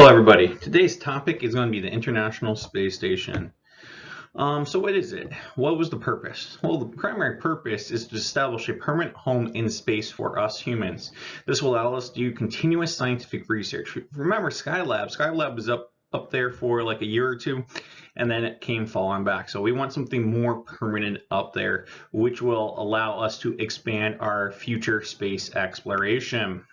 Hello everybody. Today's topic is going to be the International Space Station. So what is it? What was the purpose? Well, the primary purpose is to establish a permanent home in space for us humans. This will allow us to do continuous scientific research. Remember Skylab was up there for like a year or two, and then it came falling back. So we want something more permanent up there, which will allow us to expand our future space exploration.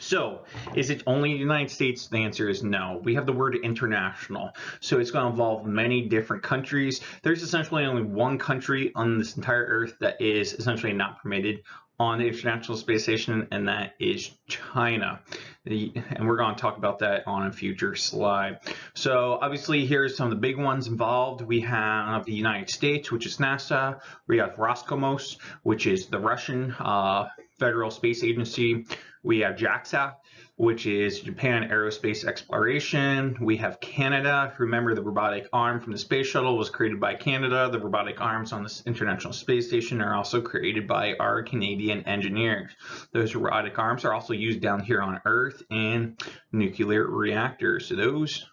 So, is it only the United States? The answer is no. We have the word international. So it's going to involve many different countries. There's essentially only one country on this entire Earth that is essentially not permitted on the International Space Station, and that is China. And we're going to talk about that on a future slide. So obviously here's some of the big ones involved. We have the United States, which is NASA. We have Roscosmos, which is the Russian Federal Space Agency. We have JAXA, which is Japan Aerospace Exploration. We have Canada. Remember, the robotic arm from the space shuttle was created by Canada. The robotic arms on the International Space Station are also created by our Canadian engineers. Those robotic arms are also used down here on Earth in nuclear reactors. So those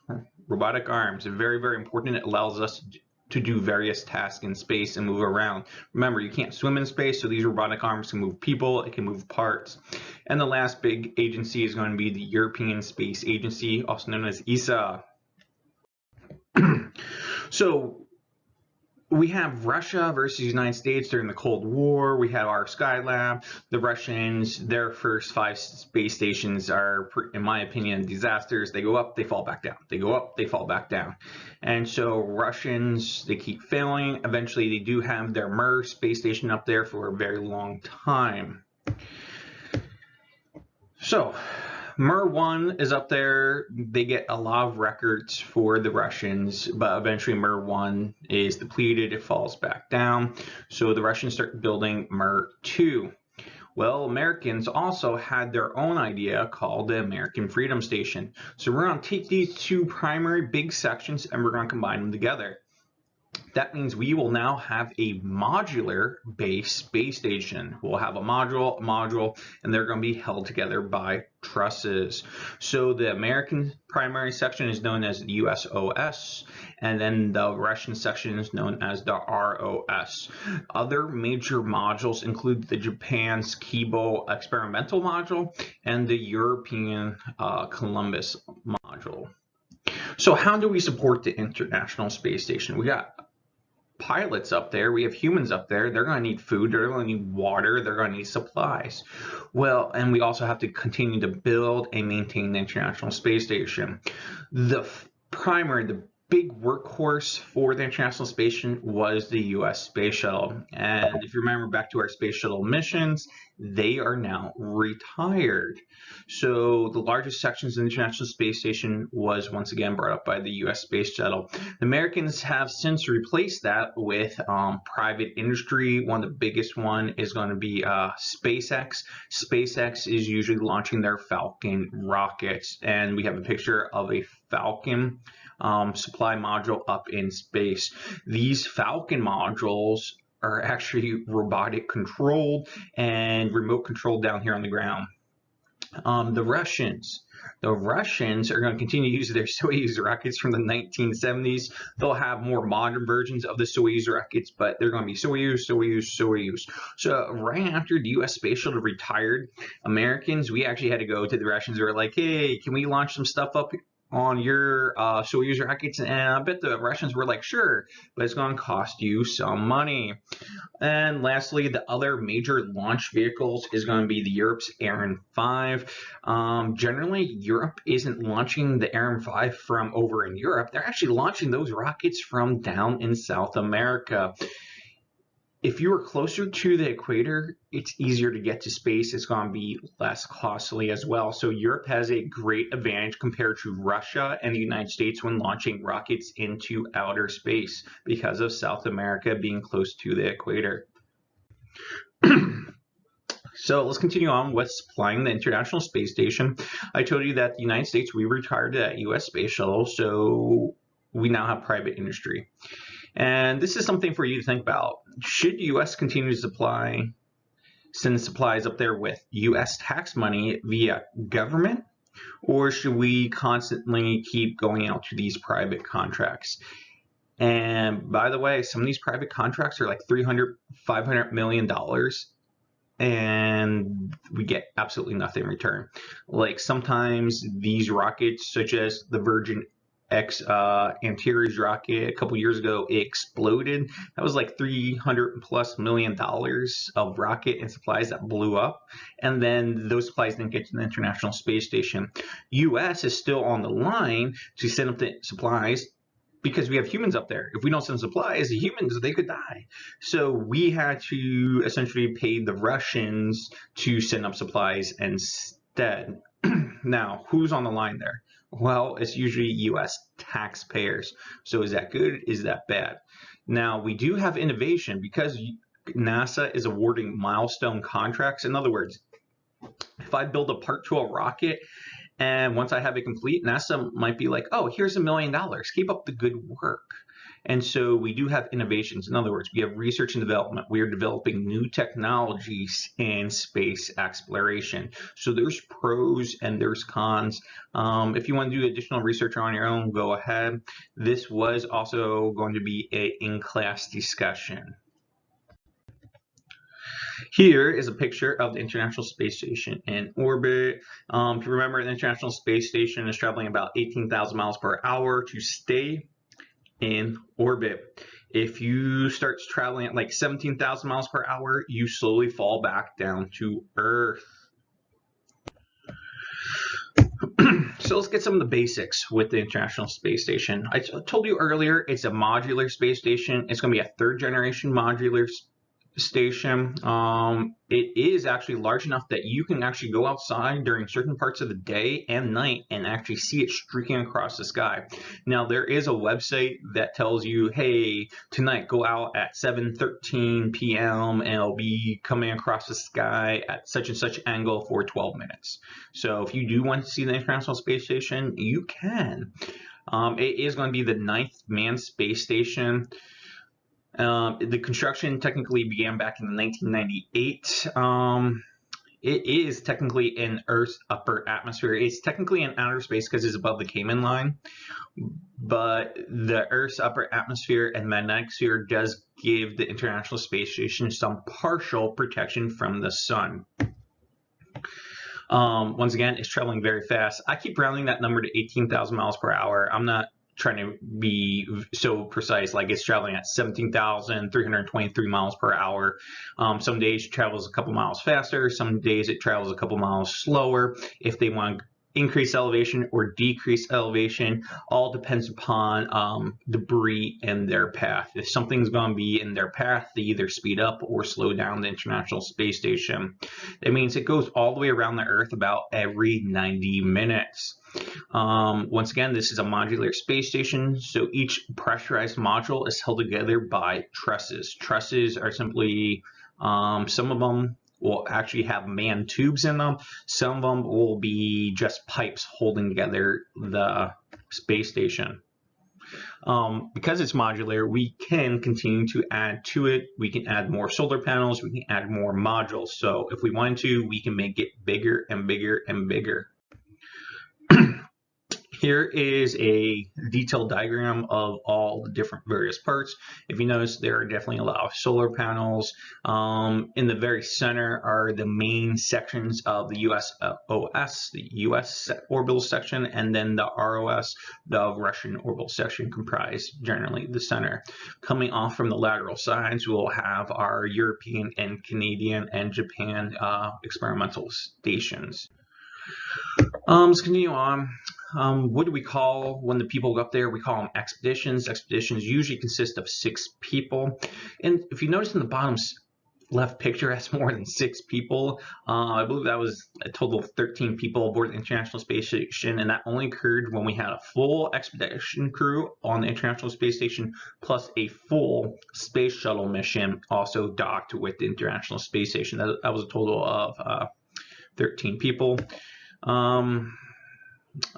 robotic arms are very, very important. It allows us to do various tasks in space and move around. Remember, you can't swim in space, so these robotic arms can move people, it can move parts. And the last big agency is going to be the European Space Agency, also known as ESA. So we have Russia versus the United States during the Cold War. We have our Skylab. The Russians, their first 5 space stations are, in my opinion, disasters. They go up, they fall back down. They go up, they fall back down. And so Russians, they keep failing. Eventually, they do have their Mir space station up there for a very long time. So Mir 1 is up there. They get a lot of records for the Russians, but eventually Mir 1 is depleted. It falls back down. So the Russians start building Mir 2. Well, Americans also had their own idea called the American Freedom Station. So we're going to take these two primary big sections and we're going to combine them together. That means we will now have a modular base space station. We'll have a module, and they're going to be held together by trusses. So the American primary section is known as the USOS, and then the Russian section is known as the ROS. Other major modules include the Japan's Kibo experimental module and the European Columbus module. So how do we support the International Space Station? We got pilots up there, we have humans up there. They're going to need food, they're going to need water, they're going to need supplies. Well, and we also have to continue to build and maintain the International Space Station. The big workhorse for the International Space Station was the U.S. Space Shuttle. And if you remember back to our Space Shuttle missions, they are now retired. So the largest sections of the International Space Station was once again brought up by the U.S. Space Shuttle. The Americans have since replaced that with private industry. One of the biggest one is going to be SpaceX. SpaceX is usually launching their Falcon rockets, and we have a picture of a Falcon supply module up in space. These Falcon modules are actually robotic controlled and remote controlled down here on the ground. The Russians are going to continue to use their Soyuz rockets from the 1970s. They'll have more modern versions of the Soyuz rockets, but they're going to be Soyuz. So right after the U.S. Space Shuttle retired, Americans, we actually had to go to the Russians. We were like, hey, can we launch some stuff up on your Soyuz rockets? And I bet the Russians were like, sure, but it's going to cost you some money. And lastly, the other major launch vehicles is going to be the Europe's Ariane 5. Generally, Europe isn't launching the Ariane 5 from over in Europe. They're actually launching those rockets from down in South America. If you are closer to the equator, it's easier to get to space. It's going to be less costly as well. So Europe has a great advantage compared to Russia and the United States when launching rockets into outer space because of South America being close to the equator. So let's continue on with supplying the International Space Station. I told you that the United States, we retired that U.S. Space Shuttle, so we now have private industry. And this is something for you to think about. Should the U.S. continue to send supplies up there with U.S. tax money via government, Or should we constantly keep going out to these private contracts? And by the way, some of these private contracts are like $300, $500 million, and we get absolutely nothing in return. Like sometimes these rockets, such as the Virgin X Antares rocket a couple years ago, it exploded. That was like $300+ million of rocket and supplies that blew up, and then those supplies didn't get to the International Space Station. U.S. is still on the line to send up the supplies because we have humans up there. If we don't send supplies, the humans, they could die. So we had to essentially pay the Russians to send up supplies instead. Now, who's on the line there? Well, it's usually U.S. taxpayers. So is that good? Is that bad? Now, we do have innovation because NASA is awarding milestone contracts. In other words, if I build a part to a rocket, and once I have it complete, NASA might be like, oh, here's $1 million. Keep up the good work. And so we do have innovations. In other words, we have research and development. We are developing new technologies in space exploration. So there's pros and there's cons. If you want to do additional research on your own, go ahead. This was also going to be an in-class discussion. Here is a picture of the International Space Station in orbit. If you remember, the International Space Station is traveling about 18,000 miles per hour to stay in orbit. If you start traveling at like 17,000 miles per hour, you slowly fall back down to Earth. So let's get some of the basics with the International Space Station. I told you earlier, it's a modular space station. It's going to be a third generation modular station. It is actually large enough that you can actually go outside during certain parts of the day and night and actually see it streaking across the sky. Now, there is a website that tells you, hey, tonight go out at 7:13 p.m. and it'll be coming across the sky at such and such angle for 12 minutes. So if you do want to see the International Space Station, you can. It is going to be the 9th manned space station. The construction technically began back in 1998. It is technically in Earth's upper atmosphere. It's technically in outer space because it's above the Kármán line, but the Earth's upper atmosphere and magnetic sphere does give the International Space Station some partial protection from the sun. Once again, it's traveling very fast. I keep rounding that number to 18,000 miles per hour. I'm not trying to be so precise, like it's traveling at 17,323 miles per hour. Some days it travels a couple miles faster, some days it travels a couple miles slower. If they want to increase elevation or decrease elevation, all depends upon debris in their path. If something's going to be in their path, they either speed up or slow down the International Space Station. That means it goes all the way around the Earth about every 90 minutes. Once again, this is a modular space station, so each pressurized module is held together by trusses. Trusses are simply, some of them will actually have manned tubes in them. Some of them will be just pipes holding together the space station. Because it's modular, we can continue to add to it. We can add more solar panels, we can add more modules. So if we wanted to, we can make it bigger and bigger and bigger. Here is a detailed diagram of all the different various parts. If you notice, there are definitely a lot of solar panels. In the very center are the main sections of the USOS, the US orbital section, and then the ROS, the Russian orbital section, comprise generally the center. Coming off from the lateral sides, we'll have our European and Canadian and Japan experimental stations. Let's continue on. What do we call when the people go up there? We call them expeditions. Expeditions usually consist of 6 people. And if you notice in the bottom left picture, that's more than 6 people. I believe that was a total of 13 people aboard the International Space Station, and that only occurred when we had a full expedition crew on the International Space Station, plus a full space shuttle mission also docked with the International Space Station. That was a total of 13 people.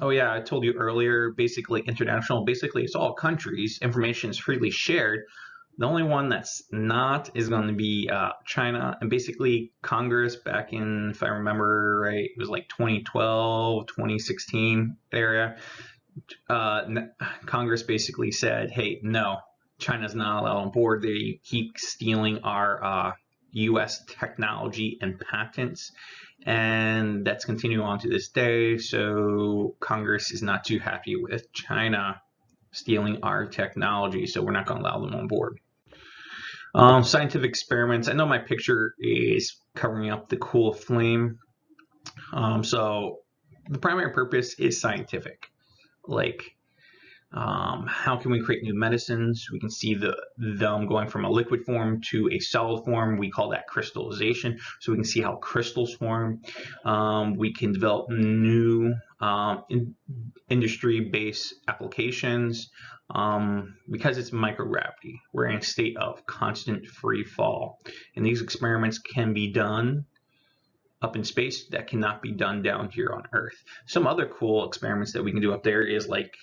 Oh yeah, I told you earlier, basically international, basically it's all countries. Information is freely shared, The only one that's not is going to be China. And basically, Congress back in, if I remember right, it was like 2012, 2016 area. Uh, Congress basically said, hey, no, China's not allowed on board. They keep stealing our U.S. technology and patents. And that's continuing on to this day. So Congress is not too happy with China stealing our technology. So we're not going to allow them on board. Scientific experiments. I know my picture is covering up the cool flame. So the primary purpose is scientific. Like, how can we create new medicines? We can see them going from a liquid form to a solid form. We call that crystallization. So we can see how crystals form. We can develop new industry-based applications. Because it's microgravity, we're in a state of constant free fall. And these experiments can be done up in space that cannot be done down here on Earth. Some other cool experiments that we can do up there is like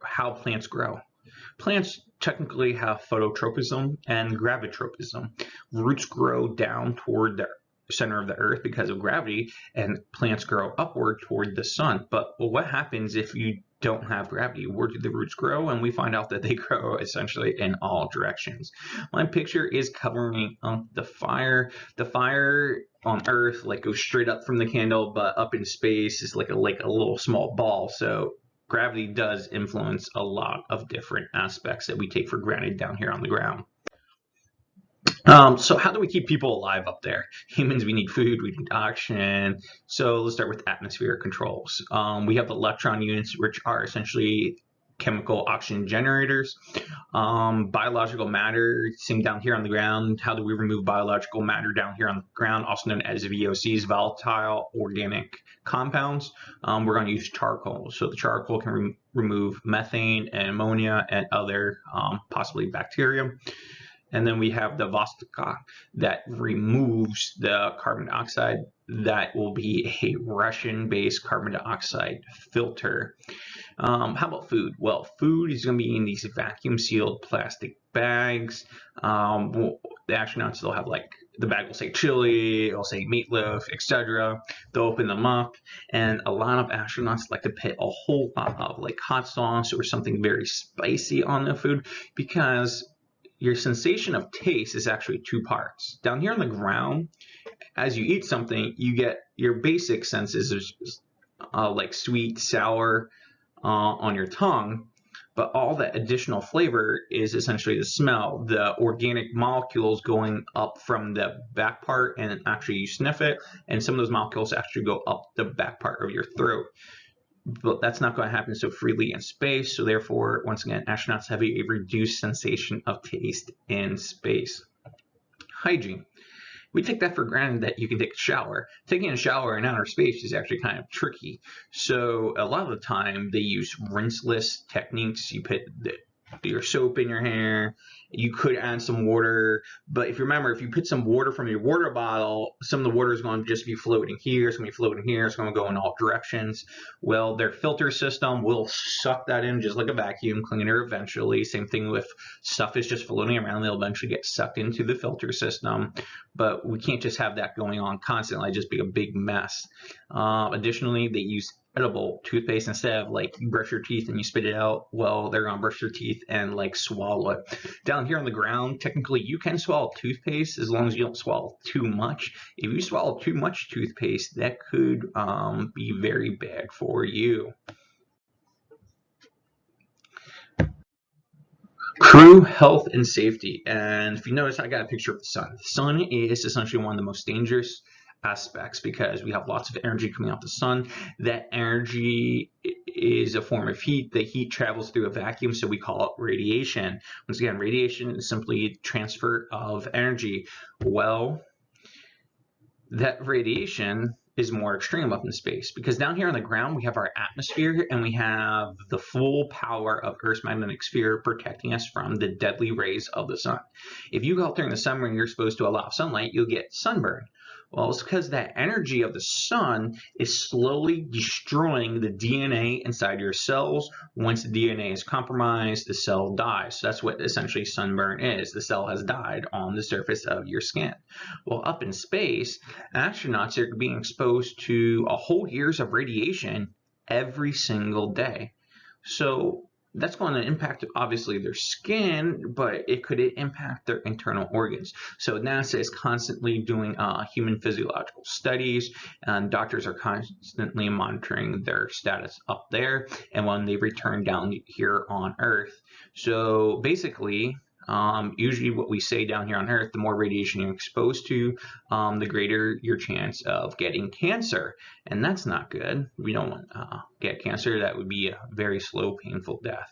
how plants grow. Plants technically have phototropism and gravitropism. Roots grow down toward the center of the Earth because of gravity, and plants grow upward toward the sun. But what happens if you don't have gravity? Where do the roots grow? And we find out that they grow essentially in all directions. My picture is covering up the fire. The fire on Earth like goes straight up from the candle, but up in space is like a little small ball. So gravity does influence a lot of different aspects that we take for granted down here on the ground. So how do we keep people alive up there? Humans, we need food, we need oxygen. So let's start with atmospheric controls. We have electron units, which are essentially chemical oxygen generators. Biological matter, same down here on the ground. How do we remove biological matter down here on the ground, also known as VOCs, volatile organic compounds? We're going to use charcoal. So the charcoal can remove methane and ammonia and other possibly bacteria. And then we have the Vostok that removes the carbon dioxide. That will be a Russian-based carbon dioxide filter. How about food? Well, food is going to be in these vacuum-sealed plastic bags. The astronauts, they'll have like, the bag will say chili, it'll say meatloaf, etc. They'll open them up, and a lot of astronauts like to put a whole lot of like hot sauce or something very spicy on the food, because your sensation of taste is actually two parts. Down here on the ground, as you eat something, you get your basic senses like sweet, sour on your tongue, but all that additional flavor is essentially the smell, the organic molecules going up from the back part, and actually you sniff it, and some of those molecules actually go up the back part of your throat. But that's not going to happen so freely in space. So therefore, once again, astronauts have a reduced sensation of taste in space. Hygiene. We take that for granted that you can take a shower. Taking a shower in outer space is actually kind of tricky. So a lot of the time they use rinseless techniques. You put your soap in your hair. You could add some water, but if you remember, if you put some water from your water bottle, some of the water is going to just be floating here, it's going to be floating here, it's going to go in all directions. Well, their filter system will suck that in just like a vacuum cleaner eventually. Same thing with stuff is just floating around, they'll eventually get sucked into the filter system. But we can't just have that going on constantly, just be a big mess. Additionally, they use edible toothpaste instead of like you brush your teeth and you spit it out. Well, they're gonna brush their teeth and like swallow it. Down here on the ground, technically you can swallow toothpaste as long as you don't swallow too much. If you swallow too much toothpaste, that could be very bad for you. Crew health and safety. And if you notice, I got a picture of the sun. The sun is essentially one of the most dangerous aspects because we have lots of energy coming off the sun. That energy is a form of heat. The heat travels through a vacuum, so we call it radiation. Once again, radiation is simply transfer of energy. Well, that radiation is more extreme up in space because down here on the ground we have our atmosphere and we have the full power of Earth's magnetic sphere protecting us from the deadly rays of the sun. If you go out there in the summer and you're exposed to a lot of sunlight, you'll get sunburn. Well, it's because that energy of the sun is slowly destroying the DNA inside your cells. Once the DNA is compromised, the cell dies. So that's what essentially sunburn is. The cell has died on the surface of your skin. Well, up in space, astronauts are being exposed to a whole years of radiation every single day. So that's going to impact obviously their skin, but it could impact their internal organs. So NASA is constantly doing human physiological studies, and doctors are constantly monitoring their status up there and when they return down here on Earth. So basically, usually what we say down here on Earth, the more radiation you're exposed to, the greater your chance of getting cancer. And that's not good. We don't want to get cancer. That would be a very slow, painful death.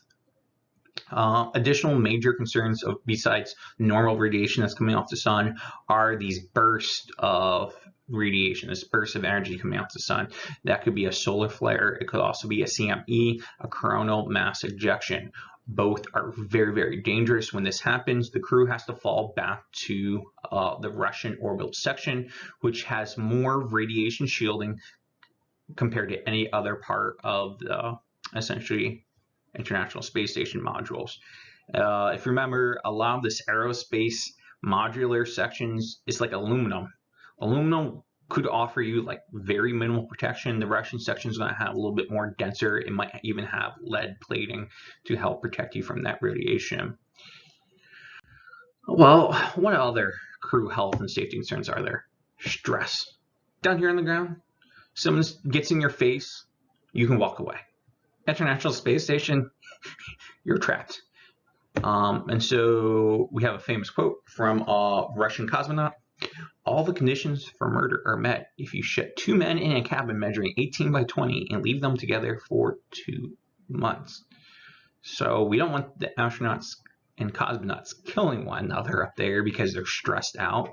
Additional major concerns besides normal radiation that's coming off the sun are these bursts of radiation, this burst of energy coming off the sun. That could be a solar flare. It could also be a CME, a coronal mass ejection. Both are very, very dangerous. When this happens, the crew has to fall back to the Russian orbital section, which has more radiation shielding compared to any other part of the essentially International Space Station modules. If you remember, a lot of this aerospace modular sections is like aluminum. Aluminum could offer you like very minimal protection. The Russian section is going to have a little bit more denser. It might even have lead plating to help protect you from that radiation. Well, what other crew health and safety concerns are there? Stress. Down here on the ground, someone gets in your face, you can walk away. International Space Station, you're trapped. And so we have a famous quote from a Russian cosmonaut. All the conditions for murder are met if you shut two men in a cabin measuring 18 by 20 and leave them together for 2 months. So we don't want the astronauts and cosmonauts killing one another up there because they're stressed out.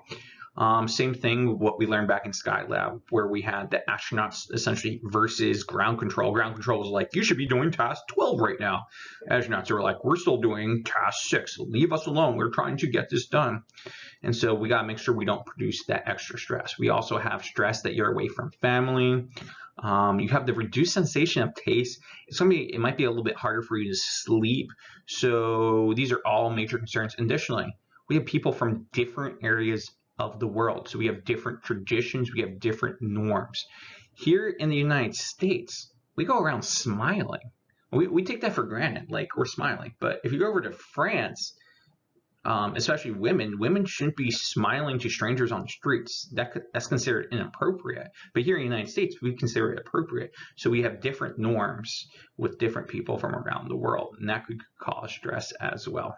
Same thing what we learned back in Skylab, where we had the astronauts essentially versus ground control. Ground control was like, you should be doing task 12 right now. Astronauts are like, we're still doing task 6. Leave us alone. We're trying to get this done. And so we got to make sure we don't produce that extra stress. We also have stress that you're away from family. You have the reduced sensation of taste. It might be a little bit harder for you to sleep. So these are all major concerns. Additionally, we have people from different areas of the world. So we have different traditions, we have different norms. Here in the United States, we go around smiling. We take that for granted, like we're smiling. But if you go over to France, especially women shouldn't be smiling to strangers on the streets. That's considered inappropriate. But here in the United States, we consider it appropriate. So we have different norms with different people from around the world, and that could cause stress as well.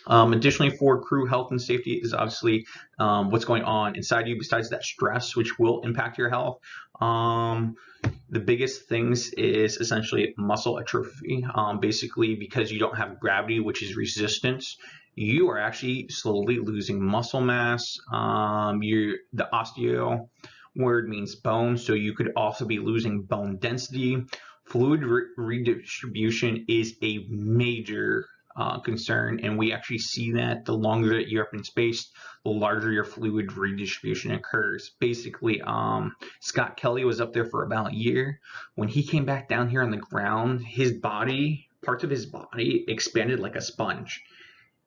Additionally, for crew health and safety is obviously what's going on inside you besides that stress, which will impact your health. The biggest things is essentially muscle atrophy. Basically, because you don't have gravity, which is resistance, you are actually slowly losing muscle mass. The osteo word means bone, so you could also be losing bone density. Fluid redistribution is a major concern, and we actually see that the longer that you're up in space, the larger your fluid redistribution occurs. Basically, Scott Kelly was up there for about a year. When he came back down here on the ground, parts of his body expanded like a sponge.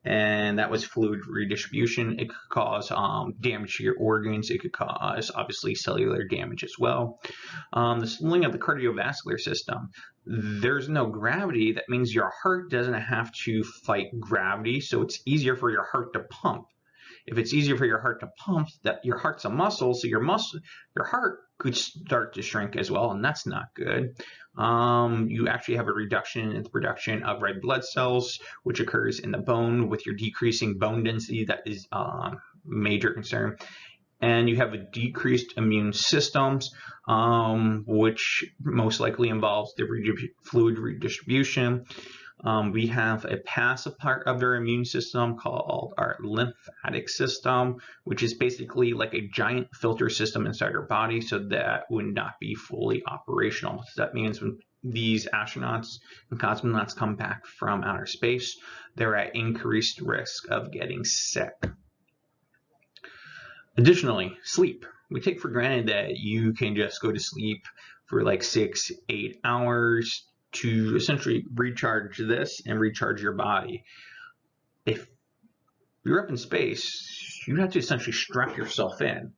And that was fluid redistribution. It could cause damage to your organs. It could cause, obviously, cellular damage as well. The slowing of the cardiovascular system. There's no gravity. That means your heart doesn't have to fight gravity, so it's easier for your heart to pump. If it's easier for your heart to pump, that your heart's a muscle, so your heart could start to shrink as well, and that's not good. You actually have a reduction in the production of red blood cells, which occurs in the bone with your decreasing bone density. That is a major concern. And you have a decreased immune systems, which most likely involves the fluid redistribution. We have a passive part of their immune system called our lymphatic system, which is basically like a giant filter system inside our body, so that would not be fully operational. So that means when these astronauts and cosmonauts come back from outer space, they're at increased risk of getting sick. Additionally, sleep. We take for granted that you can just go to sleep for like 6-8 hours to essentially recharge this and recharge your body. If you're up in space, you have to essentially strap yourself in.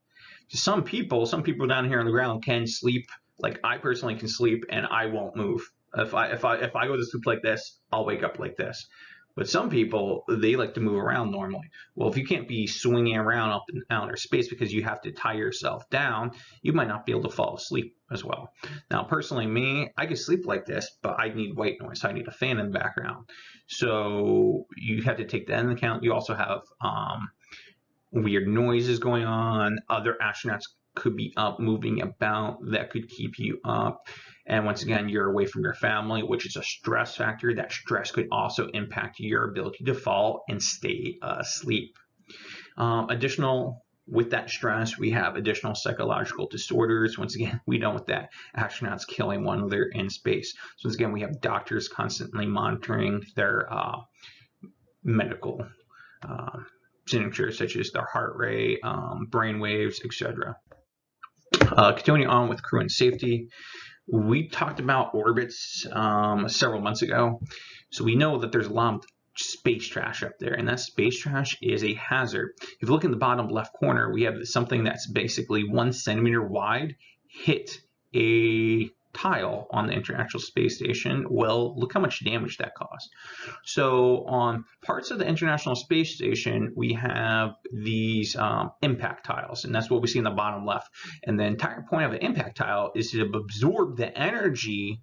To some people down here on the ground can sleep. Like I personally can sleep and I won't move. If I go to sleep like this, I'll wake up like this. But some people, they like to move around normally. Well, if you can't be swinging around up in outer space because you have to tie yourself down, you might not be able to fall asleep as well. Now, personally, me, I can sleep like this, but I need white noise. I need a fan in the background. So you have to take that into account. You also have weird noises going on. Other astronauts could be up moving about that could keep you up. And once again, you're away from your family, which is a stress factor. That stress could also impact your ability to fall and stay asleep. With that stress, we have additional psychological disorders. Once again, we know that astronauts killing one another in space. So once again, we have doctors constantly monitoring their medical signatures, such as their heart rate, brain waves, etc. Continuing on with crew and safety, we talked about orbits several months ago. So we know that there's a lot of space trash up there, and that space trash is a hazard. If you look in the bottom left corner, we have something that's basically 1 centimeter wide hit a tile on the International Space Station. Well, look how much damage that caused. So on parts of the International Space Station, we have these impact tiles, and that's what we see in the bottom left. And the entire point of an impact tile is to absorb the energy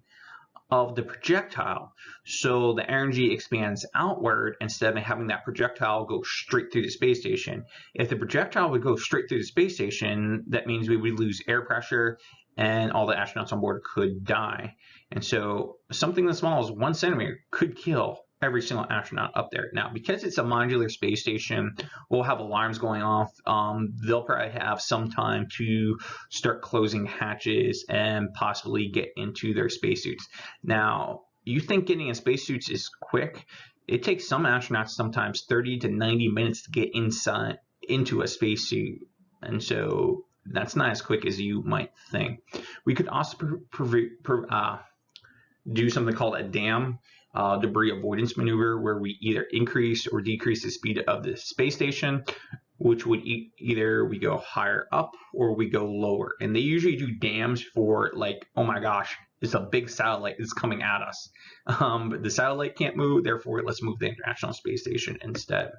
of the projectile, so the energy expands outward instead of having that projectile go straight through the space station. If the projectile would go straight through the space station, that means we would lose air pressure and all the astronauts on board could die. And so something as small as 1 centimeter could kill every single astronaut up there. Now, because it's a modular space station, we'll have alarms going off. They'll probably have some time to start closing hatches and possibly get into their spacesuits. Now, you think getting in spacesuits is quick? It takes some astronauts sometimes 30 to 90 minutes to get into a spacesuit. And so that's not as quick as you might think. We could also do something called a dam debris avoidance maneuver, where we either increase or decrease the speed of the space station, which would either we go higher up or we go lower. And they usually do dams for like, oh my gosh, it's a big satellite that's coming at us. But the satellite can't move, therefore let's move the International Space Station instead.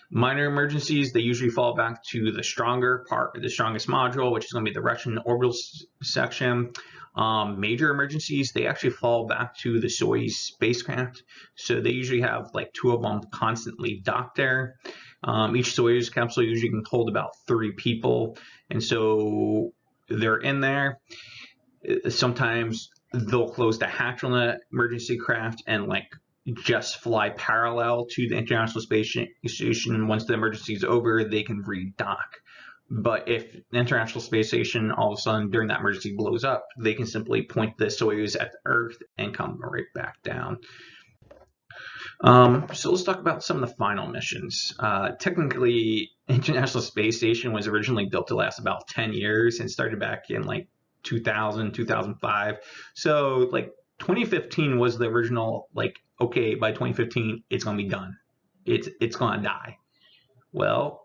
Minor emergencies, they usually fall back to the strongest module, which is going to be the Russian orbital section. Major emergencies, they actually fall back to the Soyuz spacecraft. So they usually have like 2 of them constantly docked there. Each Soyuz capsule usually can hold about 30 people. And so they're in there. Sometimes they'll close the hatch on the emergency craft and like just fly parallel to the International Space Station. Once the emergency is over, they can redock. But if the International Space Station all of a sudden during that emergency blows up, they can simply point the Soyuz at the Earth and come right back down. So let's talk about some of the final missions. Technically, International Space Station was originally built to last about 10 years and started back in like 2000, 2005. So like 2015 was the original, like, okay, by 2015, it's going to be done. It's going to die. Well,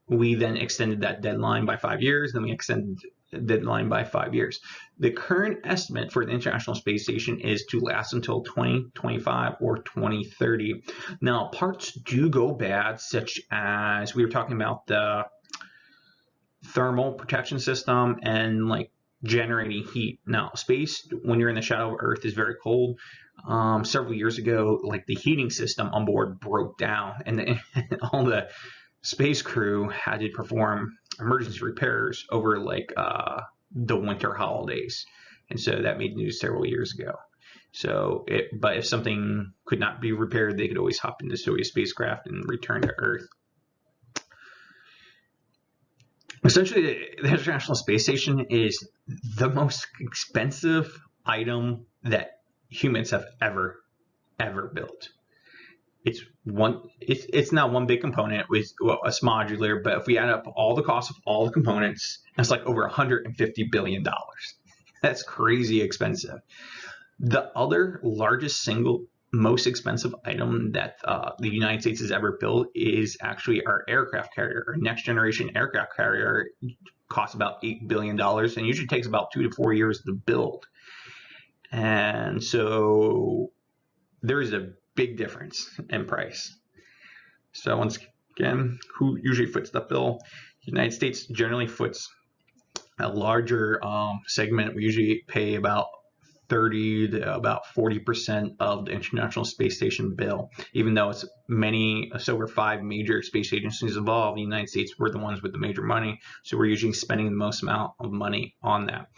we then extended that deadline by 5 years. Then we extended the deadline by 5 years. The current estimate for the International Space Station is to last until 2025 or 2030. Now, parts do go bad, such as we were talking about the thermal protection system and like generating heat. Now, space, when you're in the shadow of Earth, is very cold. Several years ago, like the heating system on board broke down, and all the space crew had to perform emergency repairs over like the winter holidays, and so that made news several years ago. So, but if something could not be repaired, they could always hop into Soyuz spacecraft and return to Earth. Essentially, the International Space Station is the most expensive item that humans have ever built. it's not one big component. It's modular, but if we add up all the costs of all the components, it's like over $150 billion. That's crazy expensive. The other largest single most expensive item that the United States has ever built is actually our aircraft carrier. Our next generation aircraft carrier costs about $8 billion and usually takes about 2 to 4 years to build. And so there is a big difference in price. So once again, who usually foots the bill? The United States generally foots a larger segment. We usually pay about 30 to about 40% of the International Space Station bill. Even though it's over 5 major space agencies involved, the United States were the ones with the major money, so we're usually spending the most amount of money on that.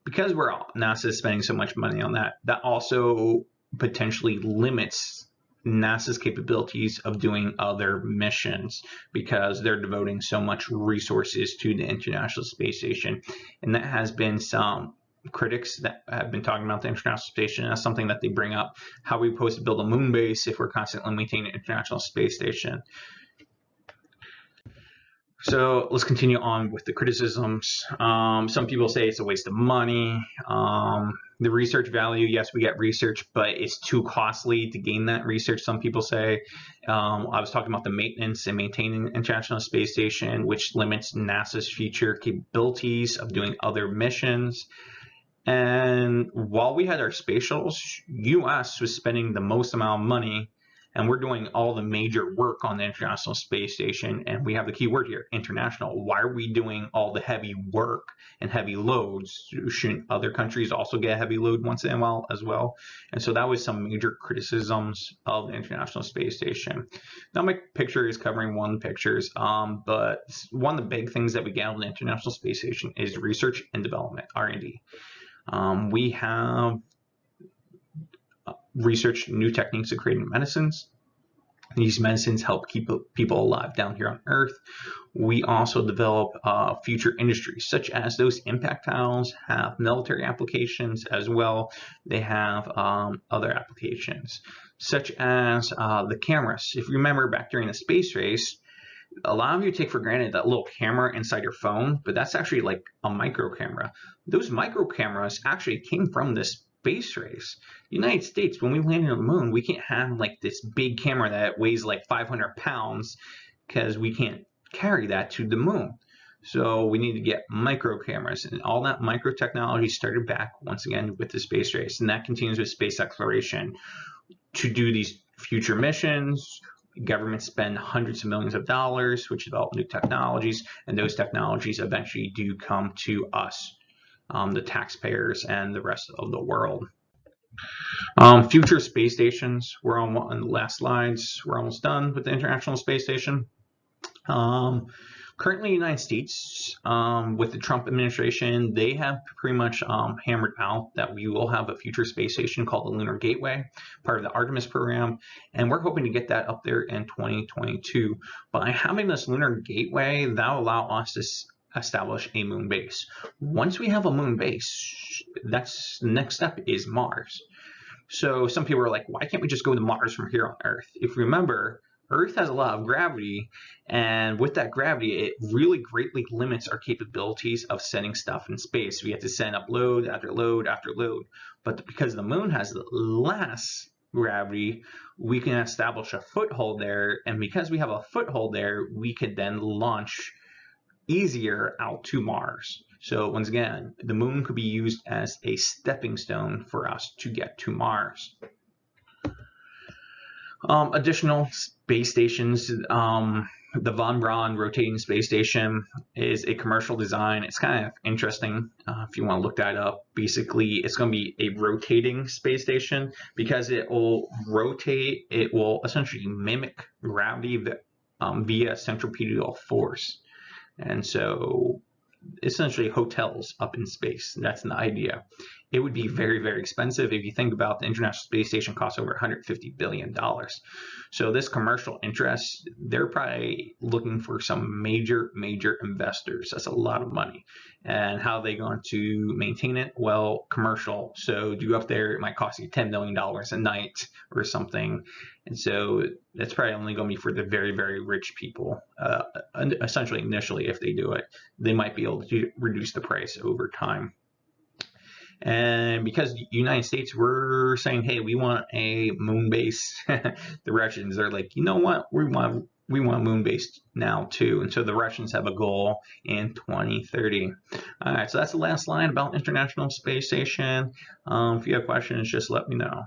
Because NASA is spending so much money on that, that also potentially limits NASA's capabilities of doing other missions because they're devoting so much resources to the International Space Station. And that has been some critics that have been talking about the International Space Station as something that they bring up. How are we supposed to build a moon base if we're constantly maintaining the International Space Station? So let's continue on with the criticisms. Some people say it's a waste of money. The research value, yes, we get research, but it's too costly to gain that research, some people say. I was talking about the maintenance and maintaining the International Space Station, which limits NASA's future capabilities of doing other missions. And while we had our space shuttles, US was spending the most amount of money, and we're doing all the major work on the International Space Station. And we have the key word here, international. Why are we doing all the heavy work and heavy loads? Shouldn't other countries also get a heavy load once in a while as well? And so that was some major criticisms of the International Space Station. Now my picture is covering one pictures, but one of the big things that we get on the International Space Station is research and development, R&D. We have research new techniques of creating medicines. These medicines help keep people alive down here on Earth. We also develop future industries, such as those impact tiles have military applications as well. They have other applications, such as the cameras. If you remember back during the space race, a lot of you take for granted that little camera inside your phone, but that's actually like a micro camera. Those micro cameras actually came from this space race. United States, when we landed on the moon, we can't have like this big camera that weighs like 500 pounds because we can't carry that to the moon. So we need to get micro cameras, and all that micro technology started back once again with the space race, and that continues with space exploration. To do these future missions, governments spend hundreds of millions of dollars, which develop new technologies, and those technologies eventually do come to us, the taxpayers and the rest of the world. Future space stations. We're on one of the last slides. We're almost done with the International Space Station. Currently, the United States, with the Trump administration, they have pretty much hammered out that we will have a future space station called the Lunar Gateway, part of the Artemis program, and we're hoping to get that up there in 2022. By having this Lunar Gateway, that will allow us to establish a moon base. Once we have a moon base, that's the next step is Mars. So some people are like, why can't we just go to Mars from here on Earth? If you remember, Earth has a lot of gravity, and with that gravity, it really greatly limits our capabilities of sending stuff in space. We have to send up load after load after load. But because the moon has less gravity, we can establish a foothold there, and because we have a foothold there, we could then launch easier out to Mars. So once again, the moon could be used as a stepping stone for us to get to Mars. Additional space stations, the Von Braun rotating space station is a commercial design. It's kind of interesting if you want to look that up. Basically, it's going to be a rotating space station because it will rotate. It will essentially mimic gravity via centripetal force. And so essentially hotels up in space. That's the idea. it would be very, very expensive. If you think about the International Space Station costs over $150 billion. So this commercial interest, they're probably looking for some major, major investors. That's a lot of money. And how are they going to maintain it? Well, commercial. So to go up there, it might cost you $10 million a night or something. And so that's probably only going to be for the very, very rich people. Essentially, initially, if they do it, they might be able to reduce the price over time. And because the United States were saying, hey, we want a moon base, the Russians are like, you know what, we want moon base now too. And so the Russians have a goal in 2030. All right, so that's the last line about International Space Station. If you have questions, just let me know.